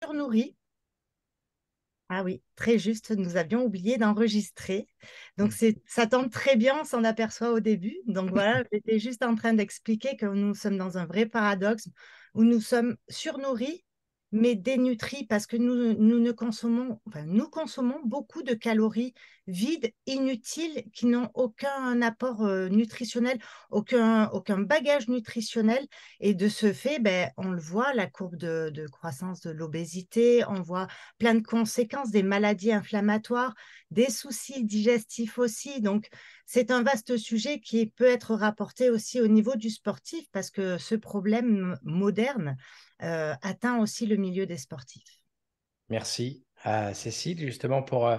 surnourris. Ah oui, très juste, nous avions oublié d'enregistrer. Donc, ça tombe très bien, on s'en aperçoit au début. Donc voilà, j'étais juste en train d'expliquer que nous sommes dans un vrai paradoxe où nous sommes surnourris, mais dénutris parce que nous ne consommons, enfin, nous consommons beaucoup de calories vides, inutiles, qui n'ont aucun apport nutritionnel, aucun bagage nutritionnel. Et de ce fait, ben, on le voit, la courbe de croissance de l'obésité, on voit plein de conséquences, des maladies inflammatoires, des soucis digestifs aussi. Donc, c'est un vaste sujet qui peut être rapporté aussi au niveau du sportif parce que ce problème moderne atteint aussi le milieu des sportifs. Merci à Cécile, justement, pour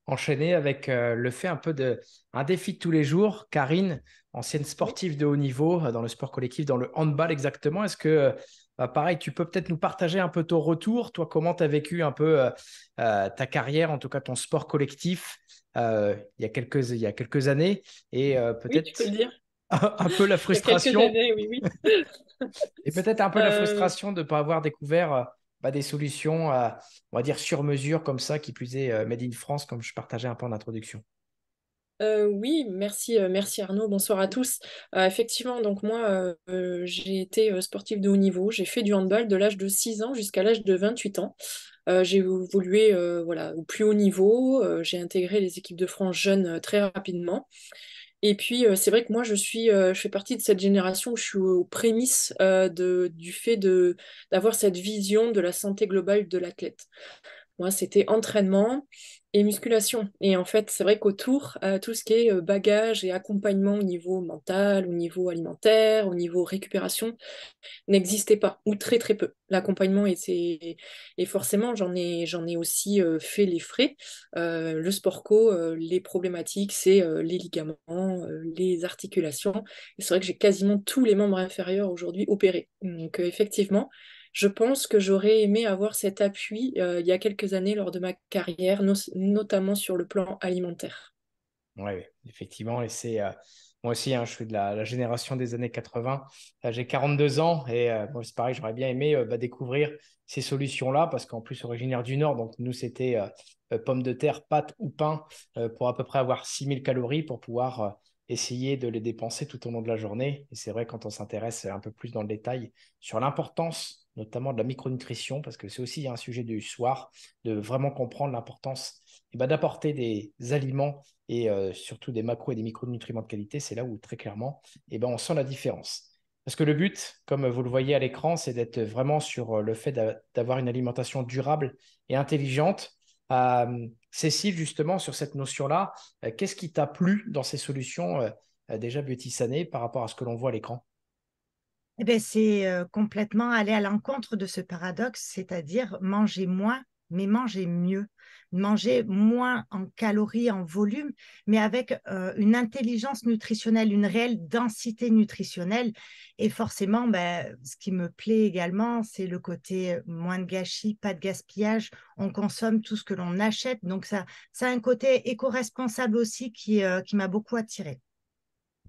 enchaîner avec le fait un peu de un défi de tous les jours. Karine, ancienne Oui. sportive de haut niveau dans le sport collectif, dans le handball exactement. Est-ce que, pareil, tu peux peut-être nous partager un peu ton retour? Toi, comment tu as vécu un peu ta carrière, en tout cas ton sport collectif il y a quelques années et Oui, tu peux le peut-être dire. un peu la Il y a quelques frustration années, oui, oui. et peut-être un peu la Euh, frustration de ne pas avoir découvert des solutions, on va dire, sur mesure comme ça, qui plus est Made in France, comme je partageais un peu en introduction. oui, merci, merci Arnaud. Bonsoir à tous. Effectivement, donc moi, j'ai été sportive de haut niveau. J'ai fait du handball de l'âge de 6 ans jusqu'à l'âge de 28 ans. J'ai évolué voilà, au plus haut niveau. J'ai intégré les équipes de France jeunes très rapidement. Et puis, c'est vrai que moi, je fais partie de cette génération où je suis aux prémices du fait d'avoir cette vision de la santé globale de l'athlète. Moi, c'était entraînement et musculation. Et en fait, c'est vrai qu'autour, tout ce qui est bagage et accompagnement au niveau mental, au niveau alimentaire, au niveau récupération, n'existait pas, ou très très peu. L'accompagnement était... Et forcément, j'en ai aussi fait les frais. Le sport co, les problématiques, c'est les ligaments, les articulations. Et c'est vrai que j'ai quasiment tous les membres inférieurs aujourd'hui opérés. Donc effectivement, je pense que j'aurais aimé avoir cet appui il y a quelques années lors de ma carrière, notamment sur le plan alimentaire. Oui, effectivement. Et c'est moi aussi, hein, je suis de la génération des années 80. J'ai 42 ans et moi, c'est pareil, j'aurais bien aimé découvrir ces solutions-là parce qu'en plus, originaire du Nord, donc nous, c'était pommes de terre, pâtes ou pain pour à peu près avoir 6000 calories pour pouvoir essayer de les dépenser tout au long de la journée. Et c'est vrai, quand on s'intéresse un peu plus dans le détail sur l'importance, notamment de la micronutrition, parce que c'est aussi un sujet du soir, de vraiment comprendre l'importance d'apporter des aliments et surtout des macros et des micronutriments de qualité, c'est là où très clairement, on sent la différence. Parce que le but, comme vous le voyez à l'écran, c'est d'être vraiment sur le fait d'avoir une alimentation durable et intelligente. Cécile, justement, sur cette notion-là, qu'est-ce qui t'a plu dans ces solutions déjà Biotissanées par rapport à ce que l'on voit à l'écran? Eh ben, c'est complètement aller à l'encontre de ce paradoxe, c'est-à-dire manger moins, mais manger mieux. Manger moins en calories, en volume, mais avec une intelligence nutritionnelle, une réelle densité nutritionnelle. Et forcément, ben, ce qui me plaît également, c'est le côté moins de gâchis, pas de gaspillage. On consomme tout ce que l'on achète. Donc, ça a un côté éco-responsable aussi qui m'a beaucoup attirée.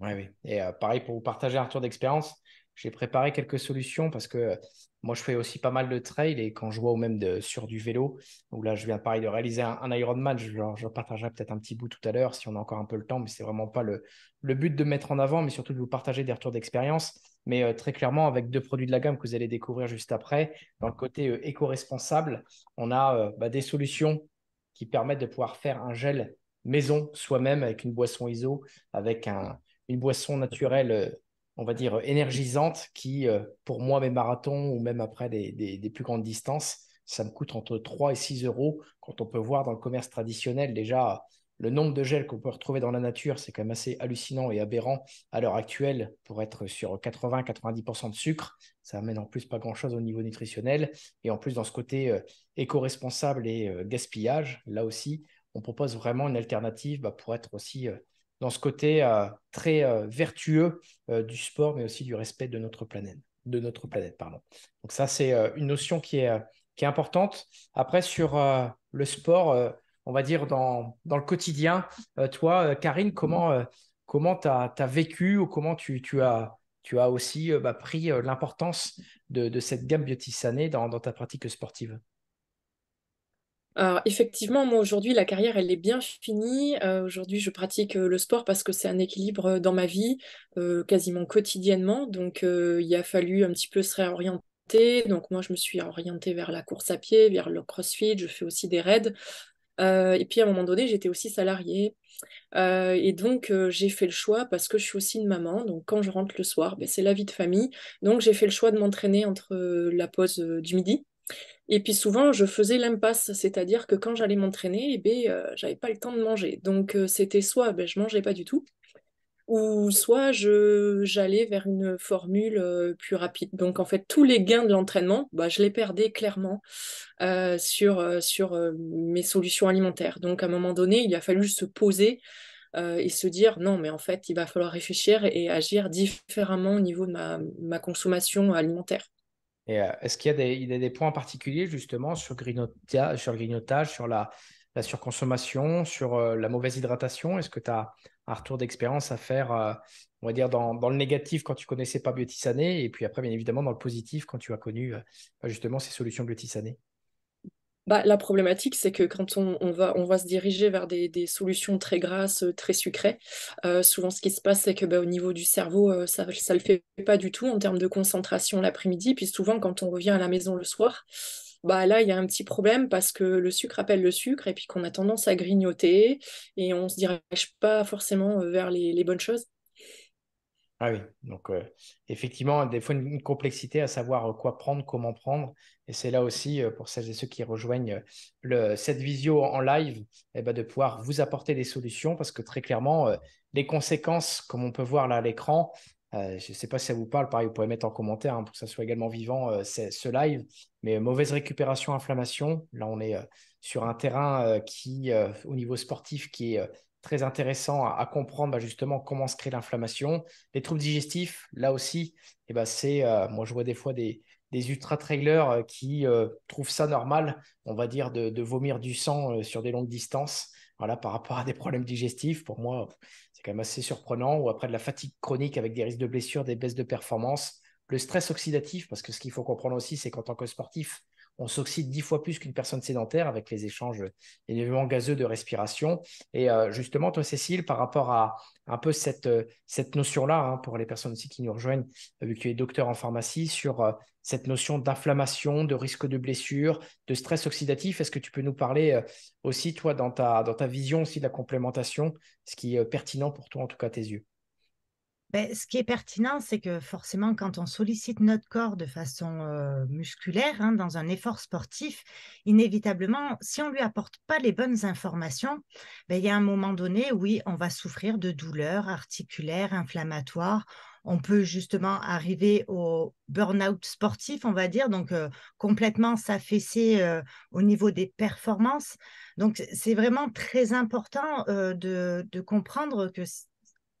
Oui, oui. Et pareil, pour vous partager un retour d'expérience, j'ai préparé quelques solutions parce que moi, je fais aussi pas mal de trail et quand je vois ou même sur du vélo, où là, je viens pareil de réaliser un Ironman, je partagerai peut-être un petit bout tout à l'heure si on a encore un peu le temps, mais c'est vraiment pas le but de me mettre en avant, mais surtout de vous partager des retours d'expérience. Mais très clairement, avec deux produits de la gamme que vous allez découvrir juste après, dans le côté éco-responsable, on a des solutions qui permettent de pouvoir faire un gel maison soi-même avec une boisson ISO, avec une boisson naturelle, on va dire, énergisante qui, pour moi, mes marathons ou même après des plus grandes distances, ça me coûte entre 3 et 6 euros. Quand on peut voir dans le commerce traditionnel, déjà, le nombre de gels qu'on peut retrouver dans la nature, c'est quand même assez hallucinant et aberrant à l'heure actuelle pour être sur 80-90% de sucre. Ça amène en plus pas grand-chose au niveau nutritionnel. Et en plus, dans ce côté éco-responsable et gaspillage, là aussi, on propose vraiment une alternative pour être aussi dans ce côté très vertueux du sport, mais aussi du respect de notre planète, pardon. Donc ça, c'est une notion qui est importante. Après, sur le sport, on va dire dans le quotidien, toi, Karine, comment tu as vécu ou comment tu as aussi pris l'importance de cette gamme Biotissanée dans ta pratique sportive? Alors, effectivement, moi aujourd'hui, la carrière, elle est bien finie. Aujourd'hui, je pratique le sport parce que c'est un équilibre dans ma vie, quasiment quotidiennement. Donc, il a fallu un petit peu se réorienter. Donc, moi, je me suis orientée vers la course à pied, vers le CrossFit. Je fais aussi des raids. Et puis, à un moment donné, j'étais aussi salariée. Et donc, j'ai fait le choix parce que je suis aussi une maman. Donc, quand je rentre le soir, ben, c'est la vie de famille. Donc, j'ai fait le choix de m'entraîner entre la pause du midi. Et puis souvent, je faisais l'impasse, c'est-à-dire que quand j'allais m'entraîner, eh ben, j'avais pas le temps de manger. Donc c'était soit ben, je mangeais pas du tout, ou soit j'allais vers une formule plus rapide. Donc en fait, tous les gains de l'entraînement, bah, je les perdais clairement sur mes solutions alimentaires. Donc à un moment donné, il a fallu se poser et se dire non, mais en fait, il va falloir réfléchir et agir différemment au niveau de ma consommation alimentaire. Et est-ce qu'il y a des points particuliers justement sur le grignotage, sur la surconsommation, sur la mauvaise hydratation? Est-ce que tu as un retour d'expérience à faire, on va dire, dans le négatif quand tu connaissais pas Biotisané, et puis après, bien évidemment, dans le positif quand tu as connu justement ces solutions Biotisané? Bah, la problématique, c'est que quand on va se diriger vers des solutions très grasses, très sucrées, souvent ce qui se passe, c'est que bah, au niveau du cerveau, ça ne le fait pas du tout en termes de concentration l'après-midi. Puis souvent, quand on revient à la maison le soir, bah, là, il y a un petit problème parce que le sucre appelle le sucre et puis qu'on a tendance à grignoter et on ne se dirige pas forcément vers les bonnes choses. Ah oui, donc effectivement, des fois une complexité à savoir quoi prendre, comment prendre. Et c'est là aussi, pour celles et ceux qui rejoignent cette visio en live, eh ben, de pouvoir vous apporter des solutions parce que très clairement, les conséquences, comme on peut voir là à l'écran, je ne sais pas si ça vous parle, pareil, vous pouvez mettre en commentaire pour que ça soit également vivant ce live, mais mauvaise récupération, inflammation. Là, on est sur un terrain qui, au niveau sportif, qui est très intéressant à comprendre justement comment se crée l'inflammation. Les troubles digestifs, là aussi, eh ben, moi je vois des fois des ultra-trailers qui trouvent ça normal, on va dire, de vomir du sang sur des longues distances, voilà, par rapport à des problèmes digestifs. Pour moi, c'est quand même assez surprenant. Ou après de la fatigue chronique avec des risques de blessures, des baisses de performance. Le stress oxydatif, parce que ce qu'il faut comprendre aussi, c'est qu'en tant que sportif, on s'oxyde 10 fois plus qu'une personne sédentaire avec les échanges énormément gazeux de respiration. Et justement, toi, Cécile, par rapport à un peu cette notion-là, pour les personnes aussi qui nous rejoignent, vu que tu es docteur en pharmacie, sur cette notion d'inflammation, de risque de blessure, de stress oxydatif, est-ce que tu peux nous parler aussi, toi, dans ta vision aussi de la complémentation, ce qui est pertinent pour toi, en tout cas à tes yeux? Ben, ce qui est pertinent, c'est que forcément, quand on sollicite notre corps de façon musculaire, hein, dans un effort sportif, inévitablement, si on ne lui apporte pas les bonnes informations, ben, il y a un moment donné, oui, on va souffrir de douleurs articulaires, inflammatoires. On peut justement arriver au burn-out sportif, on va dire, donc complètement s'affaisser au niveau des performances. Donc, c'est vraiment très important de comprendre que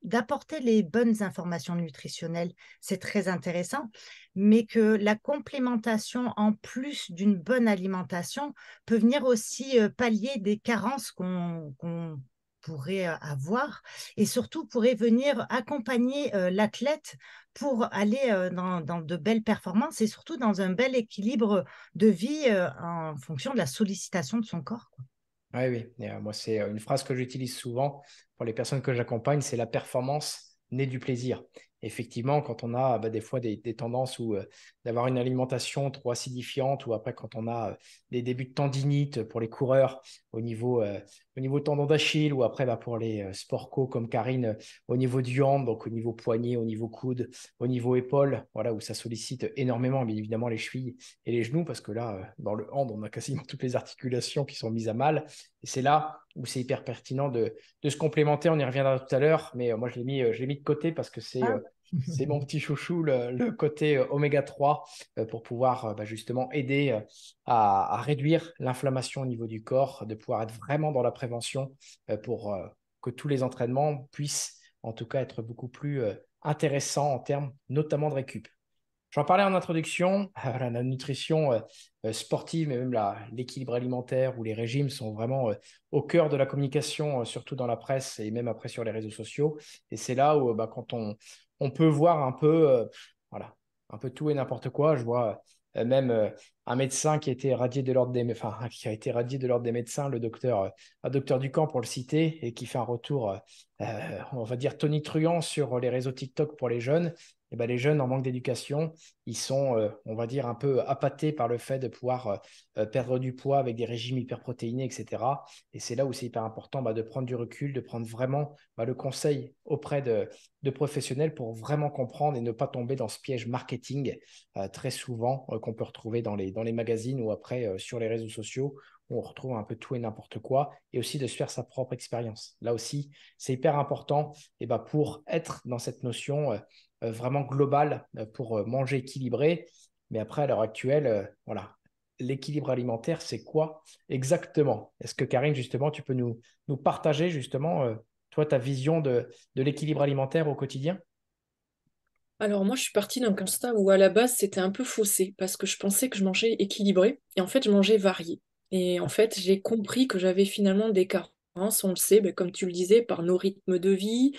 d'apporter les bonnes informations nutritionnelles, c'est très intéressant, mais que la complémentation en plus d'une bonne alimentation peut venir aussi pallier des carences qu'on pourrait avoir et surtout pourrait venir accompagner l'athlète pour aller dans de belles performances et surtout dans un bel équilibre de vie en fonction de la sollicitation de son corps, quoi. Oui, oui. Et, moi, c'est une phrase que j'utilise souvent pour les personnes que j'accompagne, c'est la performance née du plaisir. Effectivement, quand on a des fois des tendances d'avoir une alimentation trop acidifiante ou après quand on a des débuts de tendinite pour les coureurs au niveau tendon d'Achille ou après pour les sports co comme Karine au niveau du hand, donc au niveau poignet, au niveau coude, au niveau épaule, voilà, où ça sollicite énormément, bien évidemment, les chevilles et les genoux parce que là, dans le hand, on a quasiment toutes les articulations qui sont mises à mal. Et c'est là où c'est hyper pertinent de se complémenter. On y reviendra tout à l'heure, mais moi, je l'ai mis de côté parce que c'est Ah. mon petit chouchou, le côté oméga 3, pour pouvoir justement aider à réduire l'inflammation au niveau du corps, de pouvoir être vraiment dans la prévention pour que tous les entraînements puissent en tout cas être beaucoup plus intéressants en termes notamment de récup. J'en parlais en introduction, la nutrition sportive, mais même l'équilibre alimentaire ou les régimes sont vraiment au cœur de la communication, surtout dans la presse et même après sur les réseaux sociaux. Et c'est là où quand on peut voir un peu, voilà, un peu tout et n'importe quoi. Je vois même un médecin qui a été radié de l'ordre qui a été radié de l'ordre des médecins, un docteur Ducamp pour le citer, et qui fait un retour, on va dire tonitruant sur les réseaux TikTok pour les jeunes. Et ben, les jeunes en manque d'éducation, ils sont, on va dire, un peu appâtés par le fait de pouvoir perdre du poids avec des régimes hyperprotéinés, etc. Et c'est là où c'est hyper important de prendre du recul, de prendre vraiment le conseil auprès de professionnels pour vraiment comprendre et ne pas tomber dans ce piège marketing très souvent qu'on peut retrouver dans les magazines ou après sur les réseaux sociaux où on retrouve un peu tout et n'importe quoi, et aussi de se faire sa propre expérience. Là aussi, c'est hyper important pour être dans cette notion vraiment globale pour manger équilibré. Mais après, à l'heure actuelle, voilà, l'équilibre alimentaire, c'est quoi exactement? Est-ce que Karine, justement, tu peux nous partager justement, toi, ta vision de l'équilibre alimentaire au quotidien? Alors moi, je suis partie d'un constat où à la base, c'était un peu faussé parce que je pensais que je mangeais équilibré et en fait, je mangeais varié. Et en fait, j'ai compris que j'avais finalement des carences, on le sait, ben, comme tu le disais, par nos rythmes de vie,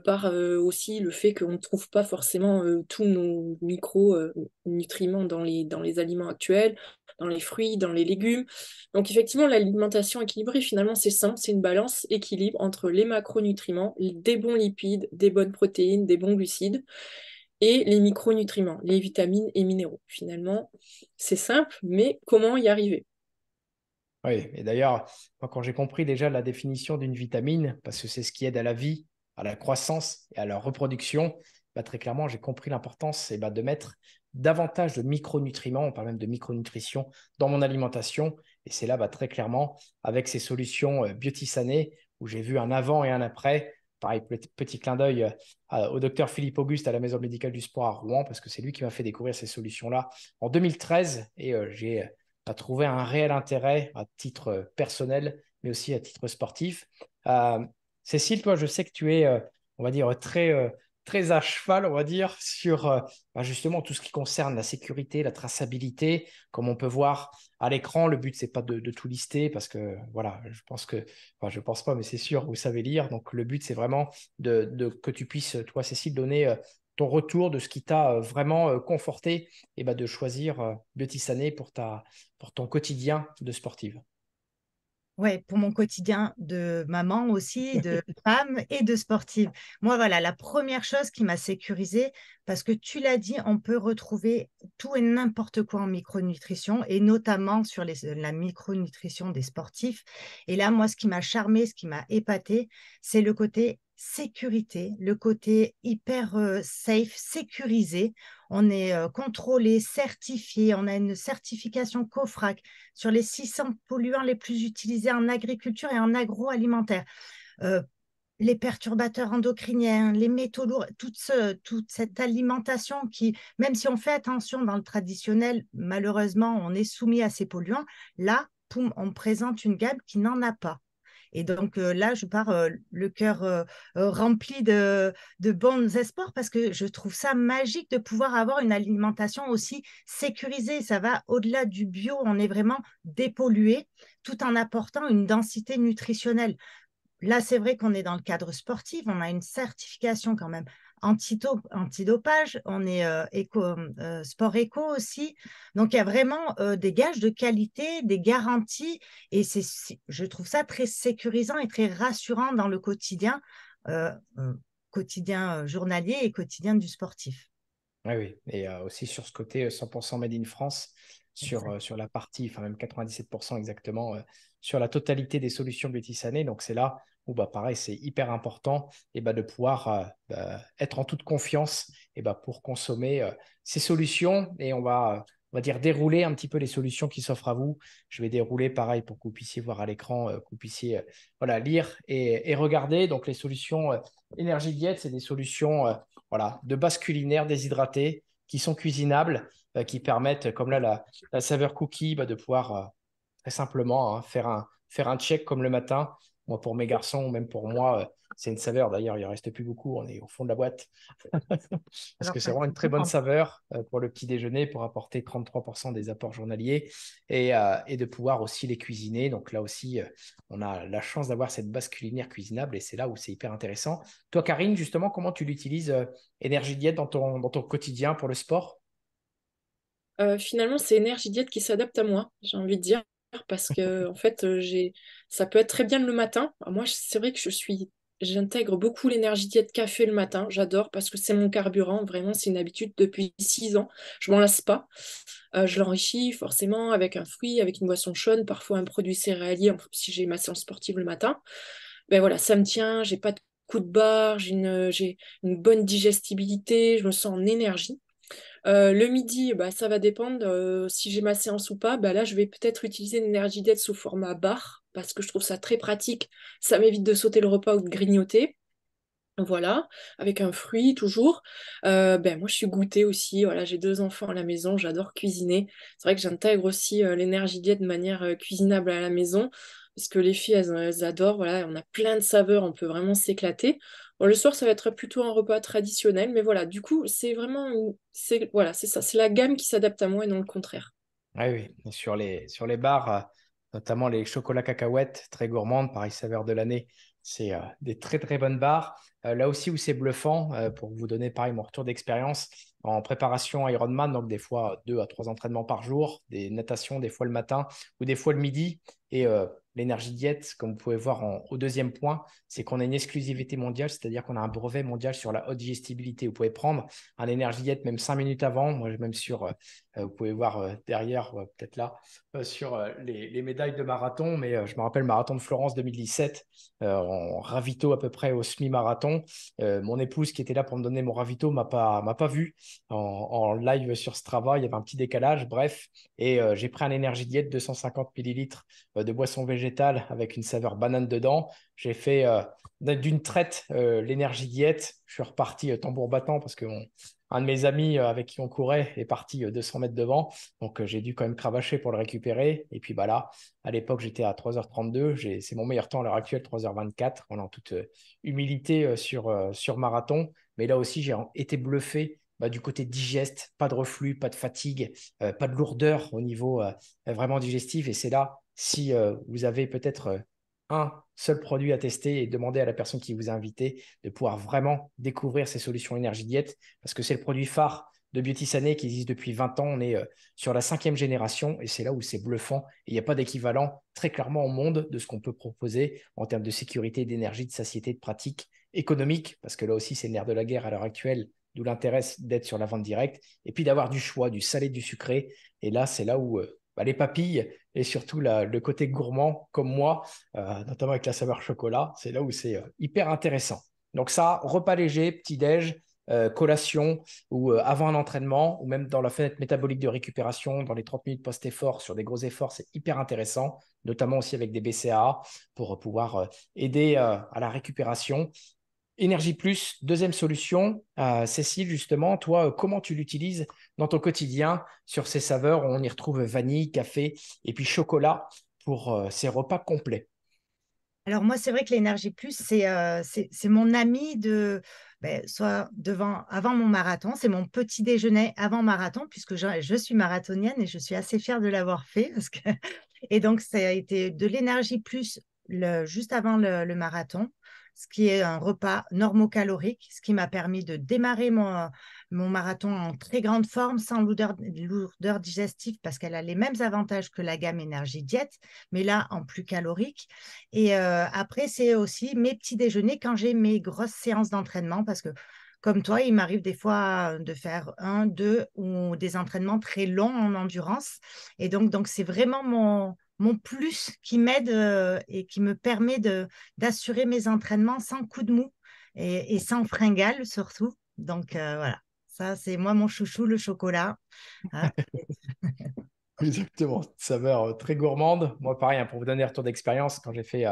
par aussi le fait qu'on ne trouve pas forcément tous nos micro-nutriments dans les aliments actuels, dans les fruits, dans les légumes. Donc effectivement, l'alimentation équilibrée, finalement, c'est simple, c'est une balance équilibre entre les macronutriments, des bons lipides, des bonnes protéines, des bons glucides et les micronutriments, les vitamines et minéraux. Finalement, c'est simple, mais comment y arriver? Oui, et d'ailleurs, moi, quand j'ai compris déjà la définition d'une vitamine, parce que c'est ce qui aide à la vie, à la croissance et à la reproduction, très clairement, j'ai compris l'importance de mettre davantage de micronutriments, on parle même de micronutrition, dans mon alimentation. Et c'est là, très clairement, avec ces solutions Biotissané, où j'ai vu un avant et un après. Pareil, petit clin d'œil au docteur Philippe Auguste à la Maison médicale du sport à Rouen, parce que c'est lui qui m'a fait découvrir ces solutions-là en 2013. Et j'ai trouvé un réel intérêt à titre personnel, mais aussi à titre sportif. Euh, Cécile, toi, je sais que tu es, on va dire, très à cheval, on va dire, sur justement tout ce qui concerne la sécurité, la traçabilité. Comme on peut voir à l'écran, le but, c'est pas de tout lister parce que, voilà, je pense que, enfin, je pense pas, mais c'est sûr, vous savez lire. Donc, le but, c'est vraiment que tu puisses, toi, Cécile, donner ton retour de ce qui t'a vraiment conforté de choisir Biotissané pour ton quotidien de sportive. Ouais, pour mon quotidien de maman aussi, de femme et de sportive. Moi, voilà, la première chose qui m'a sécurisée, parce que tu l'as dit, on peut retrouver tout et n'importe quoi en micronutrition, et notamment sur la micronutrition des sportifs. Et là, moi, ce qui m'a charmé, ce qui m'a épaté, c'est le côté sécurité, le côté hyper safe, sécurisé. On est contrôlé, certifié, on a une certification COFRAC sur les 600 polluants les plus utilisés en agriculture et en agroalimentaire. Euh, les perturbateurs endocriniens, les métaux lourds, toute cette alimentation qui, même si on fait attention dans le traditionnel, malheureusement, on est soumis à ces polluants. Là, poum, on présente une gamme qui n'en a pas. Et donc là, je pars le cœur rempli de bons espoirs parce que je trouve ça magique de pouvoir avoir une alimentation aussi sécurisée. Ça va au-delà du bio, on est vraiment dépollué tout en apportant une densité nutritionnelle. Là, c'est vrai qu'on est dans le cadre sportif, on a une certification quand même antidopage, on est sport éco aussi. Donc, il y a vraiment des gages de qualité, des garanties, et je trouve ça très sécurisant et très rassurant dans le quotidien, euh, euh, quotidien journalier et quotidien du sportif. Oui, oui. Et aussi sur ce côté 100% Made in France, Exact. sur la partie, enfin même 97% exactement, sur la totalité des solutions Biotissané. Donc c'est là où, pareil, c'est hyper important de pouvoir être en toute confiance pour consommer ces solutions. Et on va dire, dérouler un petit peu les solutions qui s'offrent à vous. Je vais dérouler pareil pour que vous puissiez voir à l'écran, que vous puissiez voilà, lire et regarder. Donc les solutions Énergie Diète, c'est des solutions voilà, de base culinaire déshydratée qui sont cuisinables, qui permettent, comme là, la saveur cookie, de pouvoir très simplement faire un check comme le matin. Moi, pour mes garçons, ou même pour moi, c'est une saveur. D'ailleurs, il ne reste plus beaucoup. On est au fond de la boîte. Parce Alors, que c'est vraiment une très bonne saveur pour le petit déjeuner, pour apporter 33% des apports journaliers et de pouvoir aussi les cuisiner. Donc là aussi, on a la chance d'avoir cette base culinaire cuisinable et c'est là où c'est hyper intéressant. Toi, Karine, justement, comment tu l'utilises, Énergie Diète, dans ton quotidien pour le sport? Finalement, c'est Énergie Diète qui s'adapte à moi, j'ai envie de dire, parce que en fait, ça peut être très bien le matin. Moi, c'est vrai que j'intègre beaucoup l'Énergie Diète café le matin. J'adore parce que c'est mon carburant. Vraiment, c'est une habitude depuis 6 ans. Je m'en lasse pas. Je l'enrichis forcément avec un fruit, avec une boisson chaude, parfois un produit céréalier si j'ai ma séance sportive le matin. Ben voilà, ça me tient. J'ai pas de coup de barre. J'ai une bonne digestibilité. Je me sens en énergie. Le midi, bah, ça va dépendre si j'ai ma séance ou pas. Bah, là, je vais peut-être utiliser l'énergie d'aide sous format bar parce que je trouve ça très pratique. Ça m'évite de sauter le repas ou de grignoter. Voilà, avec un fruit toujours. Ben, moi, je suis goûtée aussi. Voilà, j'ai 2 enfants à la maison. J'adore cuisiner. C'est vrai que j'intègre aussi l'énergie diète de manière cuisinable à la maison parce que les filles, elles adorent. Voilà, on a plein de saveurs. On peut vraiment s'éclater. Bon, le soir, ça va être plutôt un repas traditionnel. Mais voilà, du coup, c'est vraiment, voilà, c'est ça. C'est la gamme qui s'adapte à moi et non le contraire. Oui, oui. Et sur les bars, notamment les chocolats cacahuètes, très gourmandes, pareil, saveur de l'année, c'est des très très bonnes barres. Là aussi où c'est bluffant, pour vous donner pareil mon retour d'expérience, en préparation Ironman, donc des fois 2 à 3 entraînements par jour, des natations, des fois le matin ou des fois le midi. Et l'énergie diète, comme vous pouvez voir au deuxième point, c'est qu'on a une exclusivité mondiale, c'est-à-dire qu'on a un brevet mondial sur la haute digestibilité. Vous pouvez prendre un énergie diète même 5 minutes avant. Moi, même sur vous pouvez voir derrière, peut-être là, sur les médailles de marathon. Mais je me rappelle marathon de Florence 2017, en ravito à peu près au semi-marathon. Mon épouse qui était là pour me donner mon ravito m'a pas vu en live sur Strava. Il y avait un petit décalage, bref. Et j'ai pris un énergie diète 250 millilitres de boisson végétale avec une saveur banane dedans. J'ai fait d'une traite l'énergie diète. Je suis reparti tambour battant parce que un de mes amis avec qui on courait est parti 200 mètres devant. Donc, j'ai dû quand même cravacher pour le récupérer. Et puis, bah là, à l'époque, j'étais à 3h32. C'est mon meilleur temps à l'heure actuelle, 3h24. On est en toute humilité sur marathon. Mais là aussi, j'ai été bluffé du côté digeste, pas de reflux, pas de fatigue, pas de lourdeur au niveau vraiment digestif. Et c'est là, si vous avez peut-être un seul produit à tester et demander à la personne qui vous a invité de pouvoir vraiment découvrir ces solutions énergie diète parce que c'est le produit phare de Biotissané qui existe depuis 20 ans. On est sur la 5e génération et c'est là où c'est bluffant. Et il n'y a pas d'équivalent très clairement au monde de ce qu'on peut proposer en termes de sécurité, d'énergie, de satiété, de pratique économique, parce que là aussi, c'est le nerf de la guerre à l'heure actuelle, d'où l'intérêt d'être sur la vente directe et puis d'avoir du choix, du salé, du sucré. Et là, c'est là où les papilles et surtout le côté gourmand comme moi, notamment avec la saveur chocolat, c'est là où c'est hyper intéressant. Donc ça, repas léger, petit-déj, collation ou avant un entraînement ou même dans la fenêtre métabolique de récupération, dans les 30 minutes post-effort, sur des gros efforts, c'est hyper intéressant, notamment aussi avec des BCAA pour pouvoir aider à la récupération. Énergie Plus, deuxième solution. Cécile, justement, toi, comment tu l'utilises dans ton quotidien sur ces saveurs? On y retrouve vanille, café et puis chocolat pour ces repas complets. Alors moi, c'est vrai que l'énergie plus, c'est mon ami soit avant mon marathon, c'est mon petit déjeuner avant marathon, puisque je suis marathonienne et je suis assez fière de l'avoir fait. Et donc, ça a été de l'énergie plus juste avant le marathon, ce qui est un repas normocalorique, ce qui m'a permis de démarrer mon marathon en très grande forme, sans lourdeur digestive, parce qu'elle a les mêmes avantages que la gamme énergie diète, mais là, en plus calorique. Et après, c'est aussi mes petits déjeuners quand j'ai mes grosses séances d'entraînement, parce que comme toi, il m'arrive des fois de faire un, deux ou des entraînements très longs en endurance. Et donc c'est vraiment mon plus qui m'aide et qui me permet d'assurer mes entraînements sans coup de mou et sans fringales surtout. Donc voilà, ça c'est moi mon chouchou, le chocolat. Hein. Exactement, saveur très gourmande. Moi, pareil, hein, pour vous donner un retour d'expérience, quand j'ai fait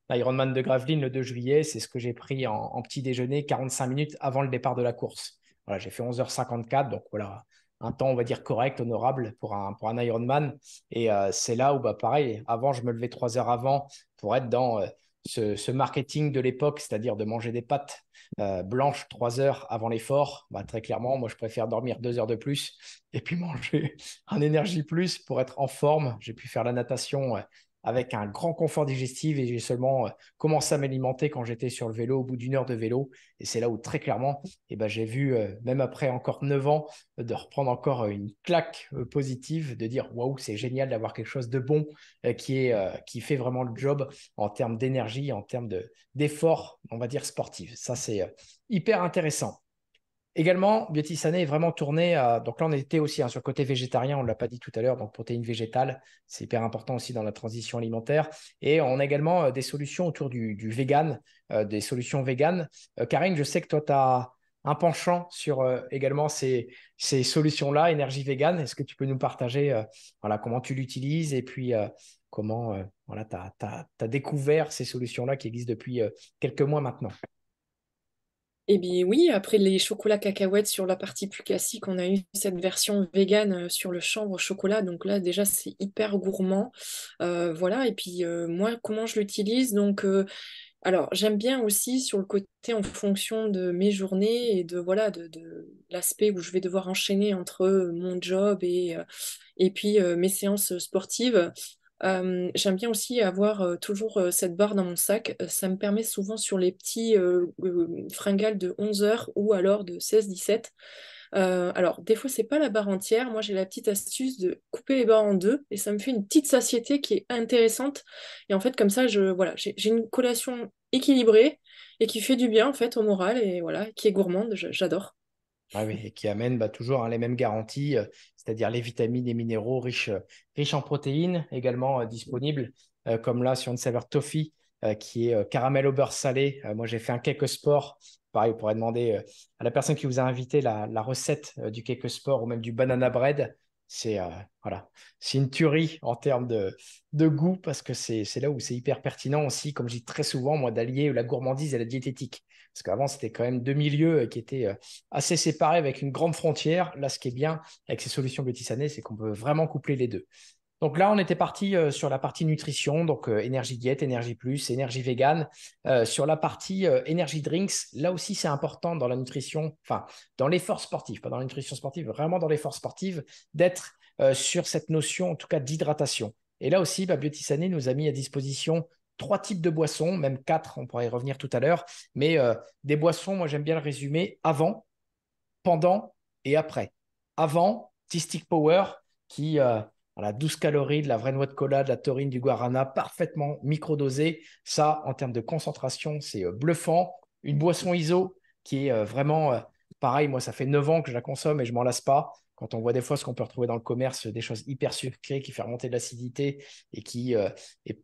l'Ironman de Gravelines le 2 juillet, c'est ce que j'ai pris en petit déjeuner 45 minutes avant le départ de la course. Voilà, j'ai fait 11h54, donc voilà, un temps, on va dire, correct, honorable pour un Ironman. Et c'est là où, pareil, avant, je me levais 3 heures avant pour être dans ce marketing de l'époque, c'est-à-dire de manger des pâtes blanches 3 heures avant l'effort. Très clairement, moi, je préfère dormir 2 heures de plus et puis manger un énergie plus pour être en forme. J'ai pu faire la natation avec un grand confort digestif et j'ai seulement commencé à m'alimenter quand j'étais sur le vélo au bout d'1 heure de vélo. Et c'est là où très clairement, j'ai vu, même après encore 9 ans, de reprendre encore une claque positive, de dire waouh, c'est génial d'avoir quelque chose de bon qui fait vraiment le job en termes d'énergie, en termes d'effort, on va dire sportif. Ça, c'est hyper intéressant. Également, Biotisane est vraiment tourné à… Donc là, on était aussi sur le côté végétarien, on ne l'a pas dit tout à l'heure, donc protéines végétales, c'est hyper important aussi dans la transition alimentaire. Et on a également des solutions autour du vegan, des solutions véganes. Karine, je sais que toi, tu as un penchant sur également ces solutions-là, énergie végane. Est-ce que tu peux nous partager voilà, comment tu l'utilises et puis comment voilà, tu as découvert ces solutions-là qui existent depuis quelques mois maintenant? Eh bien oui, après les chocolats cacahuètes sur la partie plus classique, on a eu cette version vegan sur le chanvre au chocolat. Donc là, déjà, c'est hyper gourmand. Voilà, et puis moi, comment je l'utilise? Donc, alors, j'aime bien aussi sur le côté en fonction de mes journées et de, voilà, de l'aspect où je vais devoir enchaîner entre mon job et puis mes séances sportives. J'aime bien aussi avoir toujours cette barre dans mon sac. Ça me permet souvent sur les petits fringales de 11 heures ou alors de 16-17. Alors, des fois, c'est pas la barre entière. Moi, j'ai la petite astuce de couper les barres en deux et ça me fait une petite satiété qui est intéressante. Et en fait, comme ça, voilà, j'ai une collation équilibrée et qui fait du bien en fait au moral et voilà, qui est gourmande. J'adore. Ah oui, et qui amène toujours les mêmes garanties, c'est-à-dire les vitamines et minéraux riches en protéines, également disponibles, comme là sur une saveur toffee qui est caramel au beurre salé. Moi, j'ai fait un cake sport. Pareil, vous pourrez demander à la personne qui vous a invité la recette du cake sport ou même du banana bread. C'est voilà, c'est une tuerie en termes de goût parce que c'est là où c'est hyper pertinent aussi, comme je dis très souvent, moi, d'allier la gourmandise et la diététique. Parce qu'avant, c'était quand même deux milieux qui étaient assez séparés avec une grande frontière. Là, ce qui est bien avec ces solutions Biotisane, c'est qu'on peut vraiment coupler les deux. Donc là, on était parti sur la partie nutrition, donc énergie diète, énergie plus, énergie végane. Sur la partie énergie drinks, là aussi, c'est important dans la nutrition, enfin, dans l'effort sportif, pas dans la nutrition sportive, vraiment dans l'effort sportif, d'être sur cette notion, en tout cas, d'hydratation. Et là aussi, Biotisane nous a mis à disposition 3 types de boissons, même 4, on pourrait y revenir tout à l'heure, mais des boissons, moi, j'aime bien le résumer avant, pendant et après. Avant, T-Stick Power, qui voilà, 12 calories, de la vraie noix de cola, de la taurine, du guarana, parfaitement microdosé. Ça, en termes de concentration, c'est bluffant. Une boisson ISO qui est vraiment pareil. Moi, ça fait 9 ans que je la consomme et je m'en lasse pas. Quand on voit des fois ce qu'on peut retrouver dans le commerce, des choses hyper sucrées qui font remonter de l'acidité et qui est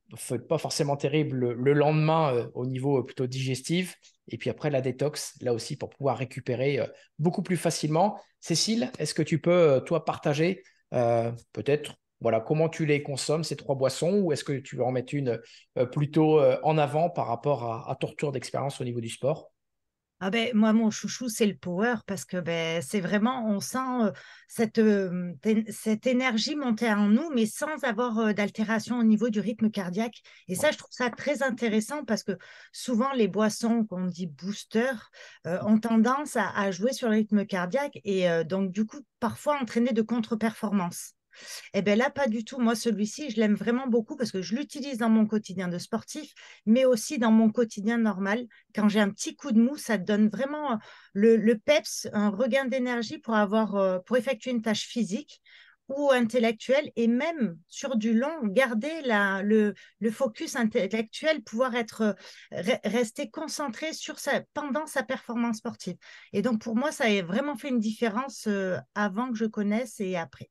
pas forcément terrible le lendemain au niveau plutôt digestif. Et puis après, la détox, là aussi, pour pouvoir récupérer beaucoup plus facilement. Cécile, est-ce que tu peux, toi, partager peut-être voilà, comment tu les consommes, ces 3 boissons, ou est-ce que tu veux en mettre une plutôt en avant par rapport à ton retour d'expérience au niveau du sport? Ah ben, moi, mon chouchou, c'est le power parce que ben, c'est vraiment, on sent cette énergie monter en nous, mais sans avoir d'altération au niveau du rythme cardiaque. Et ça, Ouais. je trouve ça très intéressant parce que souvent, les boissons qu'on dit booster ont tendance à jouer sur le rythme cardiaque et donc, du coup, parfois entraîner de contre-performances. Eh bien là, pas du tout. Moi, celui-ci, je l'aime vraiment beaucoup parce que je l'utilise dans mon quotidien de sportif, mais aussi dans mon quotidien normal. Quand j'ai un petit coup de mou, ça te donne vraiment le peps, un regain d'énergie pour pour effectuer une tâche physique ou intellectuelle et même sur du long, garder le focus intellectuel, pouvoir rester concentré pendant sa performance sportive. Et donc, pour moi, ça a vraiment fait une différence avant que je connaisse et après.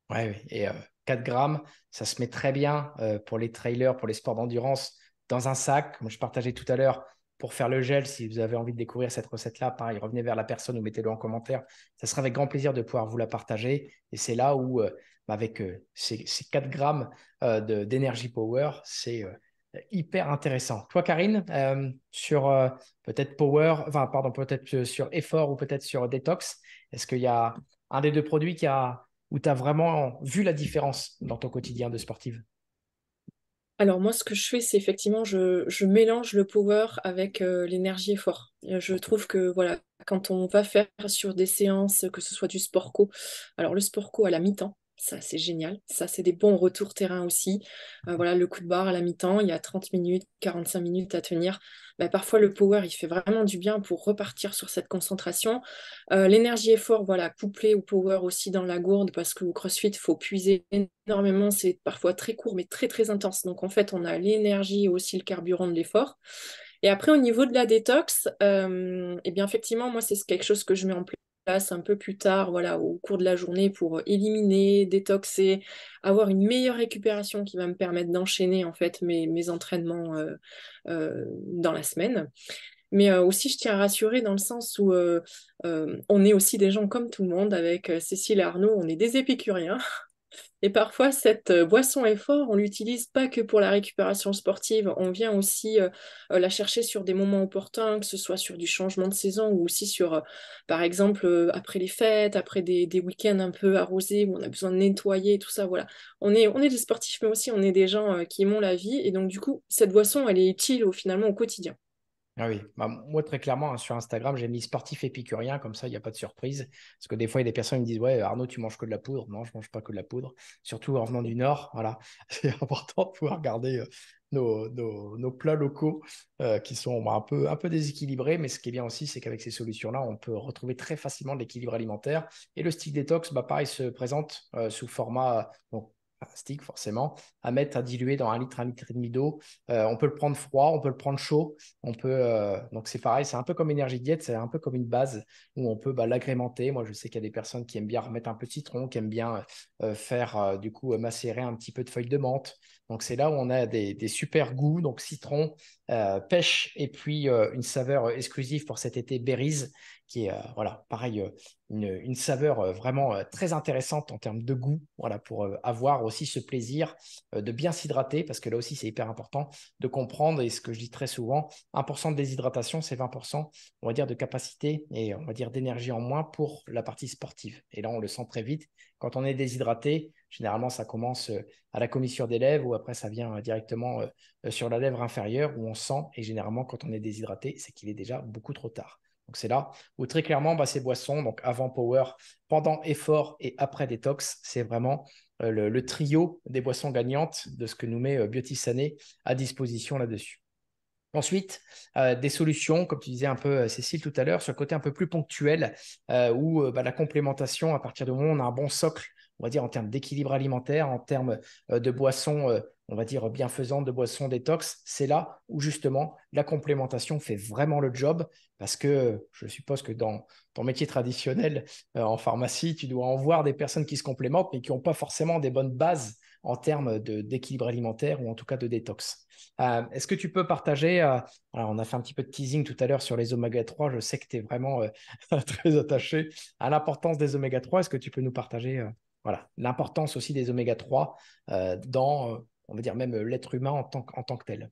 Ouais, ouais. Et 4 grammes, ça se met très bien pour les trailers, pour les sports d'endurance, dans un sac. Comme je partageais tout à l'heure, pour faire le gel, si vous avez envie de découvrir cette recette-là, pareil, revenez vers la personne ou mettez-le en commentaire. Ça sera avec grand plaisir de pouvoir vous la partager. Et c'est là où, avec ces 4 grammes d'énergie power, c'est hyper intéressant. Toi, Karine, sur peut-être power, enfin, pardon, peut-être sur effort ou peut-être sur détox, est-ce qu'il y a un des deux produits où tu as vraiment vu la différence dans ton quotidien de sportive? Alors moi, ce que je fais, c'est effectivement, je mélange le power avec l'énergie effort. Je trouve que voilà, quand on va faire sur des séances, que ce soit du sport co, alors le sport co à la mi-temps, Ça, c'est génial. Ça, c'est des bons retours terrain aussi. Voilà, le coup de barre à la mi-temps, il y a 30 minutes, 45 minutes à tenir. Bah, parfois, le power, il fait vraiment du bien pour repartir sur cette concentration. L'énergie effort, voilà, couplée au power aussi dans la gourde, parce qu'au CrossFit, il faut puiser énormément. C'est parfois très court, mais très, très intense. Donc, en fait, on a l'énergie et aussi le carburant de l'effort. Et après, au niveau de la détox, eh bien, effectivement, moi, c'est quelque chose que je mets en place un peu plus tard, voilà, au cours de la journée pour éliminer, détoxer, avoir une meilleure récupération qui va me permettre d'enchaîner, en fait, mes entraînements dans la semaine. Mais aussi, je tiens à rassurer dans le sens où on est aussi des gens comme tout le monde, avec Cécile et Arnaud, on est des épicuriens. Et parfois, cette boisson effort, on l'utilise pas que pour la récupération sportive. On vient aussi la chercher sur des moments opportuns, que ce soit sur du changement de saison ou aussi sur, par exemple, après les fêtes, après des week-ends un peu arrosés où on a besoin de nettoyer, tout ça. Voilà. On est des sportifs, mais aussi on est des gens qui aimons la vie. Et donc, du coup, cette boisson, elle est utile finalement au quotidien. Ah oui, bah, moi très clairement, hein, sur Instagram, j'ai mis sportif épicurien, comme ça, il n'y a pas de surprise. Parce que des fois, il y a des personnes qui me disent, ouais, Arnaud, tu manges que de la poudre. Non, je ne mange pas que de la poudre. Surtout en venant du Nord, voilà. C'est important de pouvoir garder nos plats locaux qui sont bah, un peu déséquilibrés. Mais ce qui est bien aussi, c'est qu'avec ces solutions-là, on peut retrouver très facilement de l'équilibre alimentaire. Et le stick détox, bah, pareil, se présente sous format, donc, un stick forcément, à mettre, à diluer dans 1 litre et demi d'eau. On peut le prendre froid, on peut le prendre chaud. On peut, donc c'est pareil, c'est un peu comme Énergie Diète, c'est un peu comme une base où on peut bah, l'agrémenter. Moi, je sais qu'il y a des personnes qui aiment bien remettre un peu de citron, qui aiment bien faire du coup macérer un petit peu de feuilles de menthe. Donc c'est là où on a des super goûts, donc citron, pêche et puis une saveur exclusive pour cet été, berries, qui est voilà, pareil, une saveur vraiment très intéressante en termes de goût, voilà, pour avoir aussi ce plaisir de bien s'hydrater, parce que là aussi c'est hyper important de comprendre, et ce que je dis très souvent, 1% de déshydratation, c'est 20%, on va dire, de capacité et on va dire d'énergie en moins pour la partie sportive. Et là, on le sent très vite. Quand on est déshydraté, généralement, ça commence à la commissure des lèvres ou après, ça vient directement sur la lèvre inférieure où on sent. Et généralement, quand on est déshydraté, c'est qu'il est déjà beaucoup trop tard. Donc, c'est là où très clairement, bah, ces boissons, donc avant power, pendant effort et après détox, c'est vraiment le trio des boissons gagnantes de ce que nous met Biotisané à disposition là-dessus. Ensuite, des solutions, comme tu disais un peu, Cécile, tout à l'heure, sur le côté un peu plus ponctuel, où bah, la complémentation, à partir du moment où on a un bon socle, on va dire en termes d'équilibre alimentaire, en termes de boissons, on va dire bienfaisantes, de boissons détox, c'est là où justement la complémentation fait vraiment le job, parce que je suppose que dans ton métier traditionnel en pharmacie, tu dois en voir des personnes qui se complémentent, mais qui n'ont pas forcément des bonnes bases en termes d'équilibre alimentaire ou en tout cas de détox. Est-ce que tu peux partager, alors on a fait un petit peu de teasing tout à l'heure sur les oméga 3, je sais que tu es vraiment très attaché à l'importance des oméga 3. Est-ce que tu peux nous partager voilà, l'importance aussi des oméga 3 dans, on va dire même l'être humain en tant que tel?